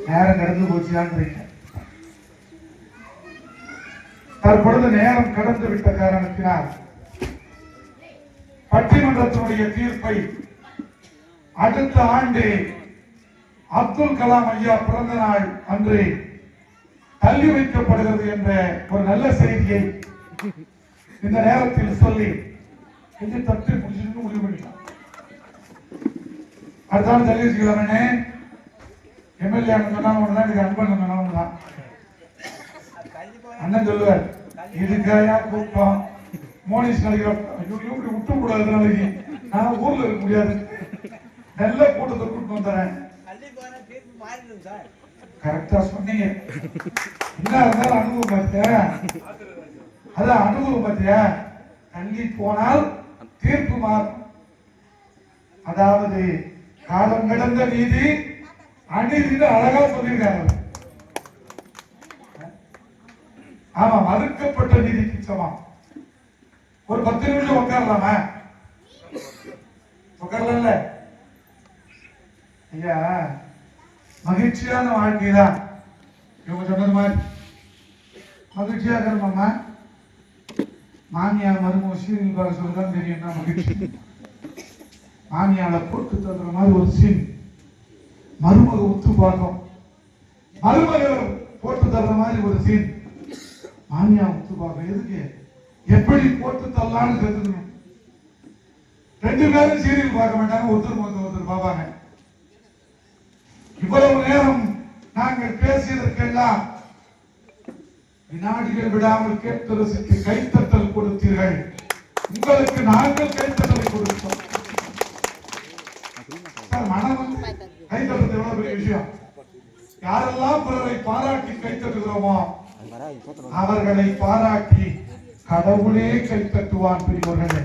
நேரம் கடந்து போச்சுதான். தற்பொழுது நேரம் கடந்து விட்ட காரணத்தினால் பட்டிமன்றத்தினுடைய தீர்ப்பை அடுத்த ஆண்டு அப்துல் கலாம் ஐயா பிறந்த நாள் அன்று தள்ளி வைக்கப்படுகிறது என்ற ஒரு நல்ல செய்தியை இந்த நேரத்தில் சொல்லி கொஞ்சம் தட்டு முடிச்சுட்டு முடிவு பண்ணிக்கலாம். அடுத்த தள்ளி வச்சுக்கலாமே. எம்எல்ஏ சொன்னாங்க அன்பன் தான் அண்ணன் சொல்லுவார், இதுக்காயா கூட்டம் மோனிஷ் நடிகர் விட்டு கூடாது, நாளைக்கு நான் ஊர்ல இருக்க முடியாது, நல்ல கூட்டத்தை கூட்டு வந்துறேன். கரெக்டா சொன்னீங்க. என்ன இருந்தாலும் அனுபவம் பார்த்தியா, அதான் அனுபவம் பார்த்தியா. தள்ளி போனால் தீர்ப்பு மாறும். அதாவது காலம் கடந்த நீதி அநீதினு அழகா சொல்லியிருக்காங்க. ஆமா, மறுக்கப்பட்ட நீதிக்கு சமம். ஒரு 10 நிமிஷம் உட்காரலாமா? உட்காரல ஐயா. மகிழ்ச்சியான வாழ்க்கை தான் இவங்க சொன்னது மாதிரி மகிழ்ச்சியா இருக்கணுமாம்மா. மாமியா மருமக சீரியல் பார்க்க சொல்லுதான் தெரியும் மகிழ்ச்சி. மாமியால போட்டு தந்துற மாதிரி ஒரு சீன், மருமக உத்து பார்க்கும், மருமக போட்டு தர்ற மாதிரி ஒரு சீன், மாமியா உத்து பார்க்க. எதுக்கு? எப்படி போட்டு தரலான்னு கத்துக்கணும். 2 பேரும் சீரியல் பார்க்க மாட்டாங்க, ஒருத்தர் பார்ப்பாங்க. இவ்வளவு நேரம் நாங்கள் பேசியதற்கெல்லாம் வினாடிகள் விடாமல் கேட்டு ரசித்து கைத்தட்டல் கொடுத்தீர்கள். உங்களுக்கு நாங்கள் கைத்தட்டலை கொடுத்தோம். மனம் கைத்தட்டது எவ்வளவு பெரிய விஷயம். யாரெல்லாம் பிறரை பாராட்டி கைத்தட்டுகிறோமோ அவர்களை பாராட்டி கடவுளே கைத்தட்டுவான். பெரியவர்களே,